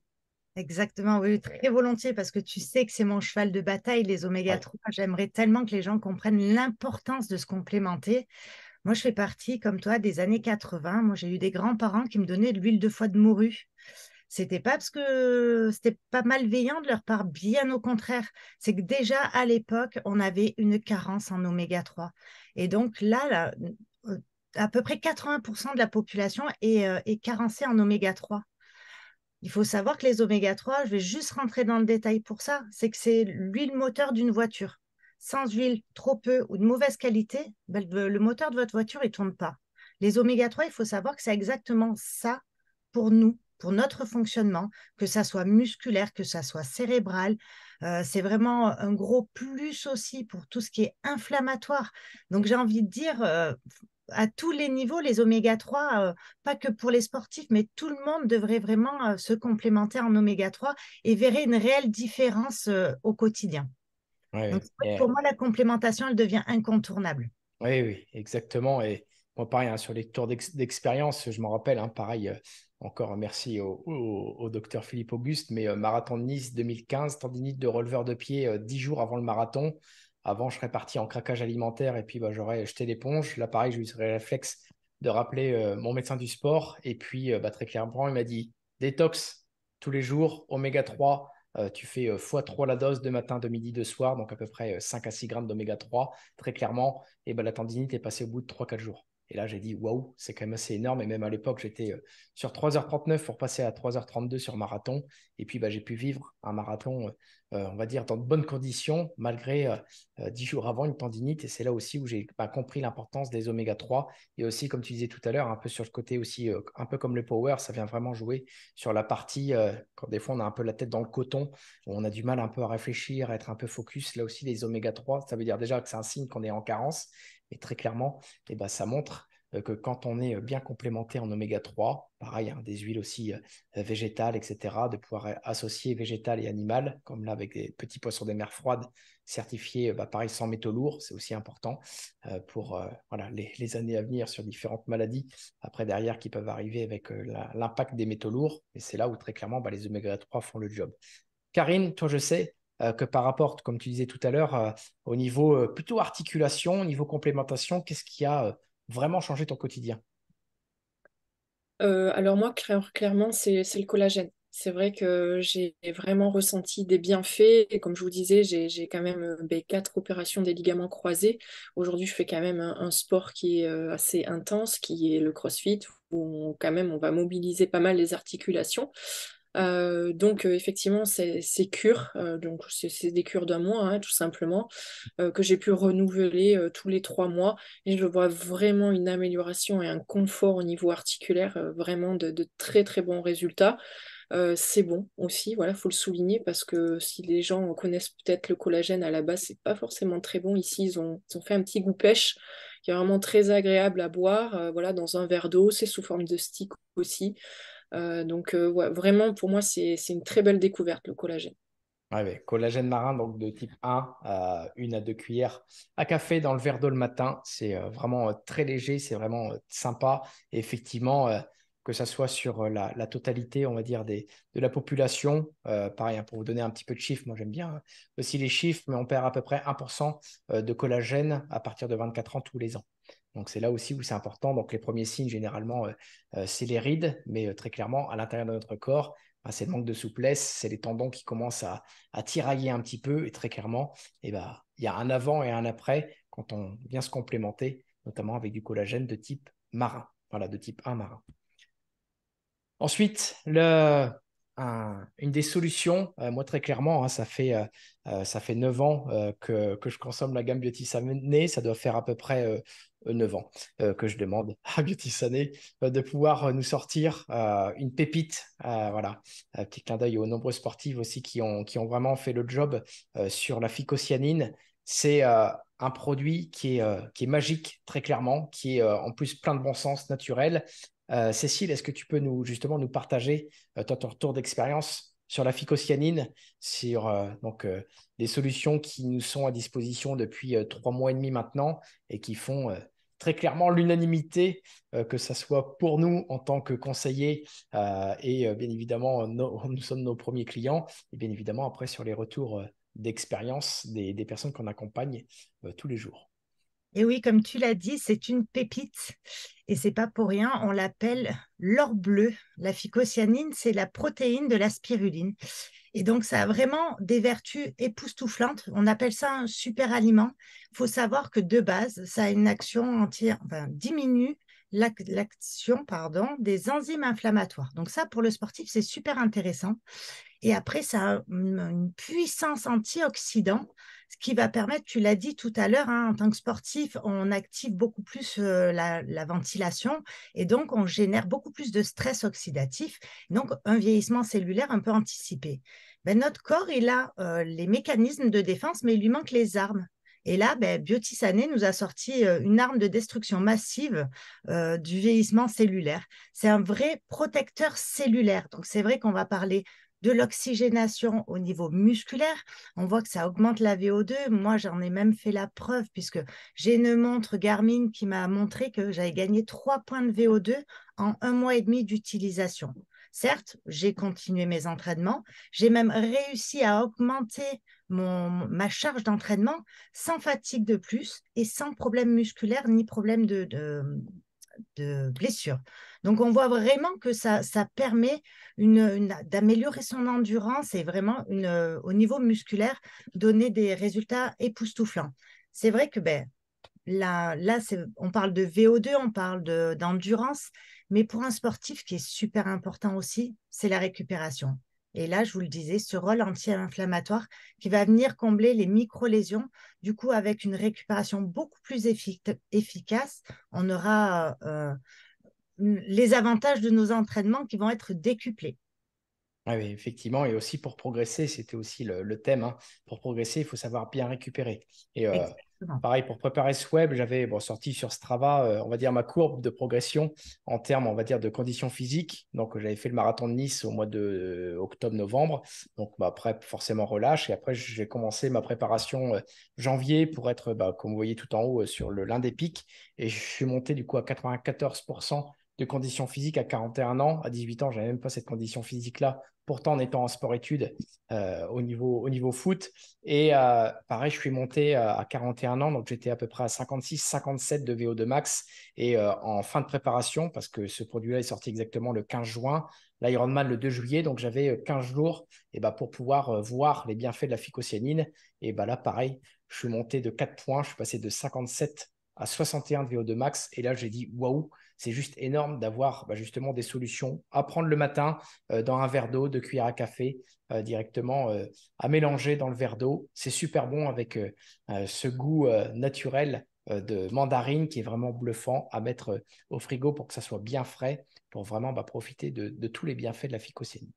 Exactement, oui, très volontiers, parce que tu sais que c'est mon cheval de bataille, les oméga Ouais. 3. J'aimerais tellement que les gens comprennent l'importance de se complémenter. Moi, je fais partie, comme toi, des années 80. Moi, j'ai eu des grands-parents qui me donnaient de l'huile de foie de morue. C'était pas parce que c'était pas malveillant de leur part, bien au contraire. C'est que déjà à l'époque, on avait une carence en oméga 3. Et donc là, euh, à peu près 80% de la population est carencée en oméga 3. Il faut savoir que les oméga 3, je vais juste rentrer dans le détail pour ça, c'est que c'est l'huile moteur d'une voiture. Sans huile, trop peu ou de mauvaise qualité, ben, le moteur de votre voiture, il ne tourne pas. Les oméga 3, il faut savoir que c'est exactement ça pour nous, pour notre fonctionnement, que ça soit musculaire, que ça soit cérébral. C'est vraiment un gros plus aussi pour tout ce qui est inflammatoire. Donc j'ai envie de dire, à tous les niveaux, les oméga 3, pas que pour les sportifs, mais tout le monde devrait vraiment se complémenter en oméga 3 et verrait une réelle différence au quotidien. Donc, Ouais, c'est vrai que pour moi, la complémentation, elle devient incontournable. oui, oui, exactement. Et moi, pareil, hein, sur les tours d'expérience, je m'en rappelle, hein, pareil, encore merci au docteur Philippe Auguste, mais marathon de Nice 2015, tendinite de releveur de pied 10 jours avant le marathon. Avant, je serais parti en craquage alimentaire et puis bah, j'aurais jeté l'éponge. Là, pareil, j'ai eu ce réflexe de rappeler mon médecin du sport. Et puis, bah, très clairement, il m'a dit détox tous les jours, oméga 3. Tu fais x3 la dose de matin, de midi, de soir, donc à peu près 5 à 6 grammes d'oméga 3, très clairement, et ben, la tendinite est passée au bout de 3-4 jours. Et là, j'ai dit, waouh, c'est quand même assez énorme. Et même à l'époque, j'étais sur 3h39 pour passer à 3h32 sur marathon. Et puis, j'ai pu vivre un marathon, on va dire, dans de bonnes conditions, malgré 10 jours avant une tendinite. Et c'est là aussi où j'ai compris l'importance des oméga 3. Et aussi, comme tu disais tout à l'heure, un peu sur le côté aussi, un peu comme le power, ça vient vraiment jouer sur la partie, quand des fois on a un peu la tête dans le coton, où on a du mal un peu à réfléchir, à être un peu focus. Là aussi, les oméga 3, ça veut dire déjà que c'est un signe qu'on est en carence. Et très clairement, ça montre que quand on est bien complémenté en oméga 3, pareil, des huiles aussi végétales, etc., de pouvoir associer végétal et animal, comme là avec des petits poissons des mers froides certifiés, pareil, sans métaux lourds, c'est aussi important pour les années à venir sur différentes maladies, après derrière qui peuvent arriver avec l'impact des métaux lourds. Et c'est là où très clairement, les oméga 3 font le job. Karine, toi, je sais que par rapport, comme tu disais tout à l'heure, au niveau plutôt articulation, au niveau complémentation, qu'est-ce qui a vraiment changé ton quotidien? Alors moi, clairement, c'est le collagène. C'est vrai que j'ai vraiment ressenti des bienfaits. Et comme je vous disais, j'ai quand même 4 opérations des ligaments croisés. Aujourd'hui, je fais quand même un sport qui est assez intense, qui est le CrossFit, où quand même on va mobiliser pas mal les articulations. Donc effectivement, c'est cure. Donc c'est des cures d'un mois, hein, tout simplement, que j'ai pu renouveler tous les 3 mois. Et je vois vraiment une amélioration et un confort au niveau articulaire, vraiment de très très bons résultats. C'est bon aussi, voilà, faut le souligner parce que si les gens connaissent peut-être le collagène à la base, c'est pas forcément très bon. Ici, ils ont fait un petit goût pêche qui est vraiment très agréable à boire, voilà, dans un verre d'eau. C'est sous forme de stick aussi. Donc, ouais, vraiment, pour moi, c'est une très belle découverte, le collagène. Ouais, ouais. Collagène marin, donc de type 1, 1 à 2 cuillères à café dans le verre d'eau le matin. C'est vraiment très léger, c'est vraiment sympa. Et effectivement, que ça soit sur la totalité, on va dire, de la population. Pareil, hein, pour vous donner un petit peu de chiffres, moi j'aime bien aussi les chiffres, mais on perd à peu près 1% de collagène à partir de 24 ans tous les ans. Donc c'est là aussi où c'est important. Donc les premiers signes, généralement, c'est les rides, mais très clairement, à l'intérieur de notre corps, c'est le manque de souplesse, c'est les tendons qui commencent à tirailler un petit peu. Et très clairement, il y a un avant et un après quand on vient se complémenter, notamment avec du collagène de type marin. Voilà, de type 1 marin. Ensuite, une des solutions, moi très clairement, hein, ça fait 9 ans que je consomme la gamme Beauty Sané. Ça doit faire à peu près 9 ans que je demande à Beauty Sané de pouvoir nous sortir une pépite. Voilà, un petit clin d'œil aux nombreux sportifs aussi qui ont vraiment fait le job sur la phycocyanine. C'est un produit qui est magique, très clairement, qui est en plus plein de bon sens, naturel. Cécile, est-ce que tu peux nous partager ton retour d'expérience sur la phycocyanine, sur des solutions qui nous sont à disposition depuis 3 mois et demi maintenant et qui font très clairement l'unanimité, que ce soit pour nous en tant que conseillers et bien évidemment, nous sommes nos premiers clients et bien évidemment après sur les retours d'expérience des personnes qu'on accompagne tous les jours. Et oui, comme tu l'as dit, c'est une pépite et c'est pas pour rien. On l'appelle l'or bleu. La phycocyanine, c'est la protéine de la spiruline. Et donc, ça a vraiment des vertus époustouflantes. On appelle ça un super aliment. Il faut savoir que de base, ça a une action diminue l'action des enzymes inflammatoires. Donc ça, pour le sportif, c'est super intéressant. Et après, ça a une puissance antioxydant, ce qui va permettre, tu l'as dit tout à l'heure, hein, en tant que sportif, on active beaucoup plus la ventilation et donc on génère beaucoup plus de stress oxydatif, donc un vieillissement cellulaire un peu anticipé. Ben, notre corps, il a les mécanismes de défense, mais il lui manque les armes. Et là, Beauty Sané nous a sorti une arme de destruction massive du vieillissement cellulaire. C'est un vrai protecteur cellulaire. Donc, c'est vrai qu'on va parler de l'oxygénation au niveau musculaire. On voit que ça augmente la VO2. Moi, j'en ai même fait la preuve puisque j'ai une montre Garmin qui m'a montré que j'avais gagné 3 points de VO2 en 1 mois et demi d'utilisation. Certes, j'ai continué mes entraînements. J'ai même réussi à augmenter ma charge d'entraînement sans fatigue de plus et sans problème musculaire ni problème de blessure. Donc, on voit vraiment que ça permet d'améliorer son endurance et vraiment, au niveau musculaire, donner des résultats époustouflants. C'est vrai que là, on parle de VO2, on parle d'endurance, mais pour un sportif, qui est super important aussi, c'est la récupération. Et là, je vous le disais, ce rôle anti-inflammatoire qui va venir combler les micro-lésions. Du coup, avec une récupération beaucoup plus efficace, on aura les avantages de nos entraînements qui vont être décuplés. Ah oui, effectivement, et aussi pour progresser, c'était aussi le thème, hein. Pour progresser, il faut savoir bien récupérer. Et Exactement. pareil, pour préparer ce web, j'avais sorti sur Strava, on va dire, ma courbe de progression en termes, on va dire, de conditions physiques. Donc, j'avais fait le marathon de Nice au mois de octobre-novembre. Donc, après, forcément, relâche. Et après, j'ai commencé ma préparation janvier pour être, comme vous voyez tout en haut, sur l'un des pics. Et je suis monté du coup à 94% de conditions physiques à 41 ans. À 18 ans, je n'avais même pas cette condition physique-là, pourtant en étant en sport-études au niveau foot. Et pareil, je suis monté à 41 ans, donc j'étais à peu près à 56-57 de VO2 max. Et en fin de préparation, parce que ce produit-là est sorti exactement le 15 juin, l'Ironman le 2 juillet, donc j'avais 15 jours pour pouvoir voir les bienfaits de la phycocyanine. Et là, pareil, je suis monté de 4 points, je suis passé de 57 à 61 de VO2 max. Et là, j'ai dit, waouh, c'est juste énorme d'avoir justement des solutions à prendre le matin dans un verre d'eau, de cuillère à café, directement à mélanger dans le verre d'eau. C'est super bon avec ce goût naturel de mandarine qui est vraiment bluffant à mettre au frigo pour que ça soit bien frais, pour vraiment profiter de tous les bienfaits de la phycocyanine.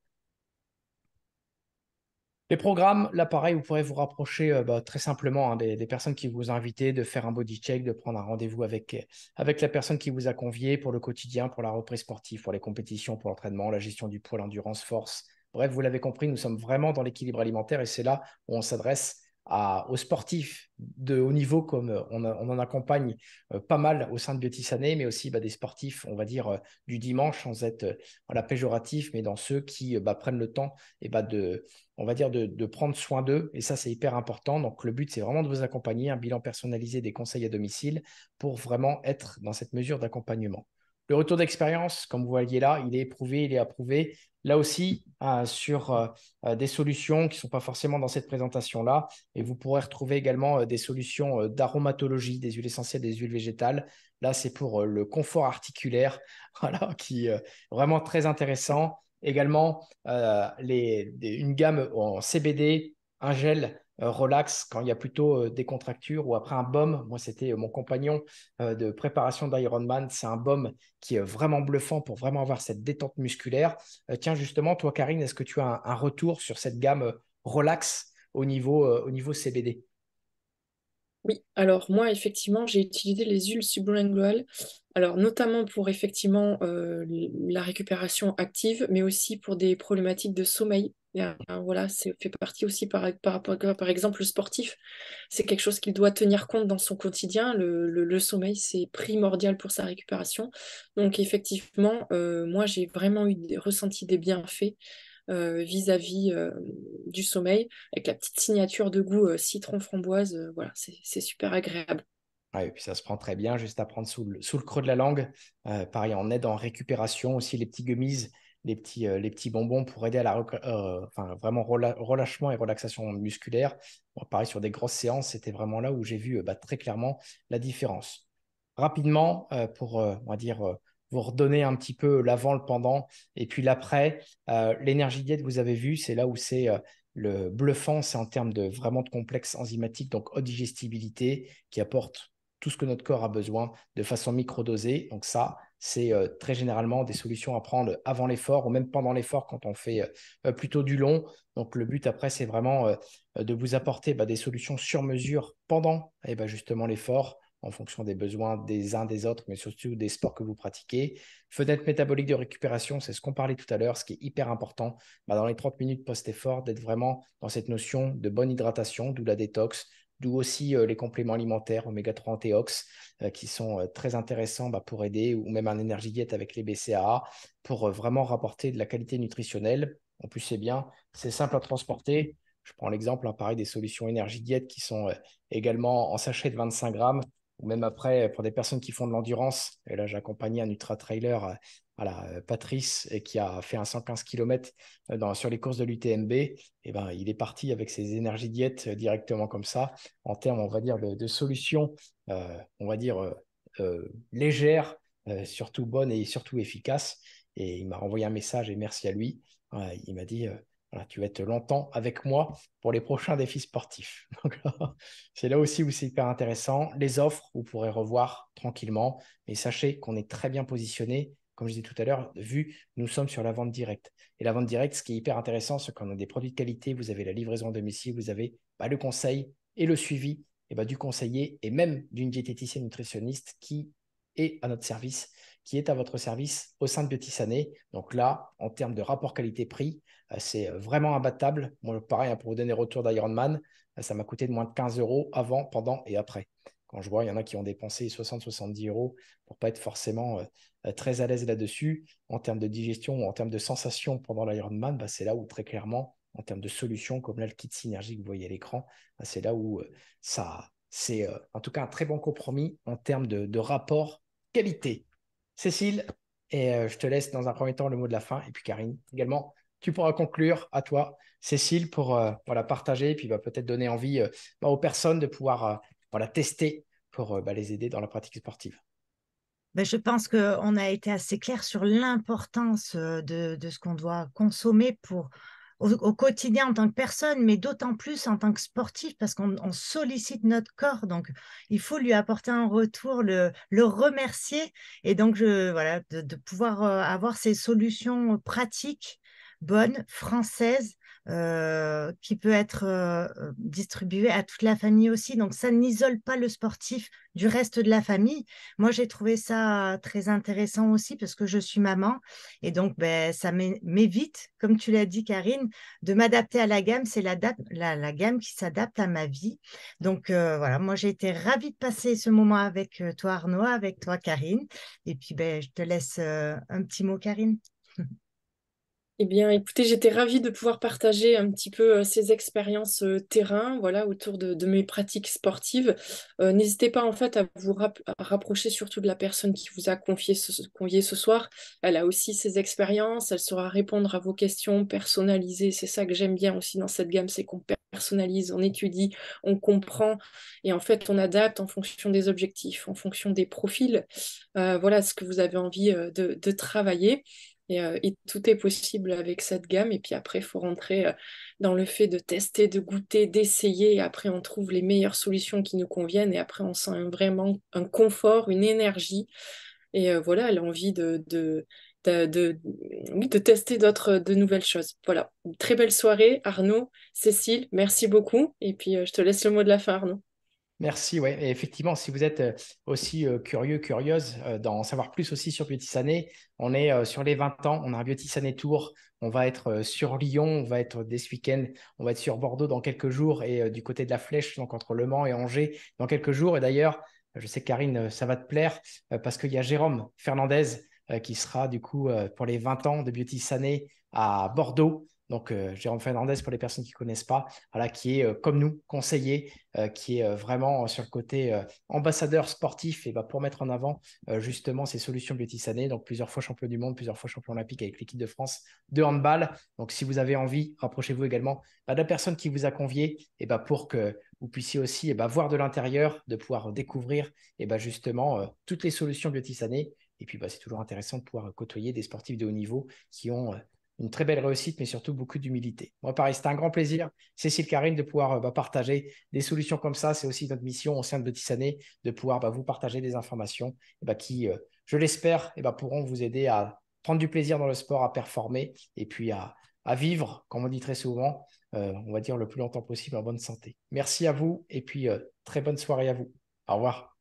Les programmes, là, pareil, vous pourrez vous rapprocher très simplement des personnes qui vous ont invité, de faire un body check, de prendre un rendez-vous avec la personne qui vous a convié pour le quotidien, pour la reprise sportive, pour les compétitions, pour l'entraînement, la gestion du poids, l'endurance, force. Bref, vous l'avez compris, nous sommes vraiment dans l'équilibre alimentaire et c'est là où on s'adresse aux sportifs de haut niveau, comme on en accompagne pas mal au sein de Biotisané, mais aussi des sportifs, on va dire, du dimanche, sans être péjoratif, mais dans ceux qui prennent le temps on va dire, de prendre soin d'eux. Et ça, c'est hyper important. Donc, le but, c'est vraiment de vous accompagner, un bilan personnalisé, des conseils à domicile pour vraiment être dans cette mesure d'accompagnement. Le retour d'expérience, comme vous voyez là, il est éprouvé, il est approuvé. Là aussi, sur des solutions qui ne sont pas forcément dans cette présentation-là. Et vous pourrez retrouver également des solutions d'aromatologie, des huiles essentielles, des huiles végétales. Là, c'est pour le confort articulaire, voilà, qui est vraiment très intéressant. Également, une gamme en CBD, un gel relax quand il y a plutôt des contractures ou après un baume. Moi, c'était mon compagnon de préparation d'Ironman. C'est un baume qui est vraiment bluffant pour vraiment avoir cette détente musculaire. Tiens, justement, toi, Karine, est-ce que tu as un retour sur cette gamme relax au niveau CBD? Oui, alors moi, effectivement, j'ai utilisé les huiles sublinguales, alors notamment pour effectivement la récupération active, mais aussi pour des problématiques de sommeil. Et, voilà, c'est fait partie aussi par exemple le sportif, c'est quelque chose qu'il doit tenir compte dans son quotidien. Le sommeil, c'est primordial pour sa récupération. Donc effectivement, moi, j'ai vraiment ressenti des bienfaits vis-à-vis du sommeil, avec la petite signature de goût citron framboise. Voilà, c'est super agréable. Ouais, et puis ça se prend très bien, juste à prendre sous le creux de la langue. Pareil, on aide en récupération aussi les petits gummies, les petits bonbons pour aider à vraiment relâchement et relaxation musculaire. Bon, pareil, sur des grosses séances, c'était vraiment là où j'ai vu très clairement la différence. Rapidement, pour, on va dire, vous redonner un petit peu l'avant, le pendant, et puis l'après, l'énergie diète, vous avez vu, c'est là où c'est le bluffant, c'est en termes de vraiment de complexe enzymatique, donc haute digestibilité, qui apporte tout ce que notre corps a besoin de façon microdosée. Donc ça, c'est très généralement des solutions à prendre avant l'effort ou même pendant l'effort quand on fait plutôt du long. Donc le but après, c'est vraiment de vous apporter des solutions sur mesure pendant justement l'effort en fonction des besoins des uns des autres, mais surtout des sports que vous pratiquez. Fenêtre métabolique de récupération, c'est ce qu'on parlait tout à l'heure, ce qui est hyper important dans les 30 minutes post-effort, d'être vraiment dans cette notion de bonne hydratation, d'où la détox, d'où aussi les compléments alimentaires, oméga 3 antéox, qui sont très intéressants pour aider, ou même un énergie diète avec les BCAA, pour vraiment rapporter de la qualité nutritionnelle. En plus, c'est bien, c'est simple à transporter. Je prends l'exemple, pareil, des solutions énergie diète qui sont également en sachet de 25 grammes. ou même après, pour des personnes qui font de l'endurance. Et là, j'ai accompagné un ultra-trailer, Patrice, et qui a fait un 115 km sur les courses de l'UTMB. Et ben, il est parti avec ses énergies diète directement comme ça, en termes, on va dire, de solutions, on va dire, légères, surtout bonnes et surtout efficaces. Et il m'a renvoyé un message et merci à lui. Il m'a dit, voilà, tu vas être longtemps avec moi pour les prochains défis sportifs. Donc, c'est là aussi où c'est hyper intéressant. Les offres, vous pourrez revoir tranquillement. Mais sachez qu'on est très bien positionné. Comme je disais tout à l'heure, nous sommes sur la vente directe. Et la vente directe, ce qui est hyper intéressant, c'est qu'on a des produits de qualité, vous avez la livraison à domicile, vous avez le conseil et le suivi du conseiller et même d'une diététicienne nutritionniste qui est à notre service, qui est à votre service au sein de Biotissané. Donc là, en termes de rapport qualité-prix, c'est vraiment imbattable. Moi, pareil, pour vous donner retour d'Ironman, ça m'a coûté de moins de 15 € avant, pendant et après. Quand je vois, il y en a qui ont dépensé 60-70 € pour ne pas être forcément très à l'aise là-dessus. En termes de digestion ou en termes de sensation pendant l'Ironman, c'est là où très clairement, en termes de solutions, comme là le kit synergie que vous voyez à l'écran, c'est là où c'est en tout cas un très bon compromis en termes de rapport qualité. Cécile, et je te laisse dans un premier temps le mot de la fin. Et puis Karine, également, tu pourras conclure à toi, Cécile, pour partager et puis peut-être donner envie aux personnes de pouvoir tester pour les aider dans la pratique sportive. Ben, je pense qu'on a été assez clair sur l'importance de ce qu'on doit consommer au quotidien en tant que personne, mais d'autant plus en tant que sportif, parce qu'on sollicite notre corps. Donc, il faut lui apporter un retour, le remercier. Et donc, voilà, de pouvoir avoir ces solutions pratiques, bonnes, françaises, qui peut être distribuée à toute la famille aussi. Donc, ça n'isole pas le sportif du reste de la famille. Moi, j'ai trouvé ça très intéressant aussi parce que je suis maman et donc ben, ça m'évite, comme tu l'as dit, Karine, de m'adapter à la gamme. C'est la gamme qui s'adapte à ma vie. Donc voilà, moi, j'ai été ravie de passer ce moment avec toi, Arnaud, avec toi, Karine. Et puis, ben, je te laisse un petit mot, Karine. Eh bien, écoutez, j'étais ravie de pouvoir partager un petit peu ces expériences terrain, voilà, autour de mes pratiques sportives. N'hésitez pas en fait à vous à rapprocher surtout de la personne qui vous a convié ce soir. Elle a aussi ses expériences, elle saura répondre à vos questions personnalisées. C'est ça que j'aime bien aussi dans cette gamme, c'est qu'on personnalise, on étudie, on comprend et en fait on adapte en fonction des objectifs, en fonction des profils. Voilà ce que vous avez envie de travailler. Et tout est possible avec cette gamme. Et puis après, il faut rentrer dans le fait de tester, de goûter, d'essayer. Et après, on trouve les meilleures solutions qui nous conviennent. Et après, on sent vraiment un confort, une énergie. Et voilà, l'envie oui, de tester de nouvelles choses. Voilà. Une très belle soirée, Arnaud, Cécile, merci beaucoup. Et puis, je te laisse le mot de la fin, Arnaud. Merci, ouais. Et effectivement, si vous êtes aussi curieux, curieuse d'en savoir plus aussi sur Biotissané, on est sur les 20 ans, on a un Biotissané Tour, on va être sur Lyon, on va être dès ce week-end, on va être sur Bordeaux dans quelques jours et du côté de la Flèche, donc entre Le Mans et Angers dans quelques jours. Et d'ailleurs, je sais Karine, ça va te plaire parce qu'il y a Jérôme Fernandez qui sera du coup pour les 20 ans de Biotissané à Bordeaux. Donc, Jérôme Fernandez, pour les personnes qui ne connaissent pas, voilà, qui est comme nous, conseiller, qui est vraiment sur le côté ambassadeur sportif et pour mettre en avant justement ces solutions Biotissané. Donc, plusieurs fois champion du monde, plusieurs fois champion olympique avec l'équipe de France de handball. Donc, si vous avez envie, rapprochez-vous également de la personne qui vous a convié pour que vous puissiez aussi voir de l'intérieur, de pouvoir découvrir justement toutes les solutions Biotissané. Et puis, c'est toujours intéressant de pouvoir côtoyer des sportifs de haut niveau qui ont une très belle réussite, mais surtout beaucoup d'humilité. Moi, pareil, c'était un grand plaisir, Cécile, Karine, de pouvoir partager des solutions comme ça. C'est aussi notre mission au sein de Biotissané de pouvoir vous partager des informations qui, je l'espère, pourront vous aider à prendre du plaisir dans le sport, à performer et puis à vivre, comme on dit très souvent, on va dire le plus longtemps possible en bonne santé. Merci à vous et puis très bonne soirée à vous. Au revoir.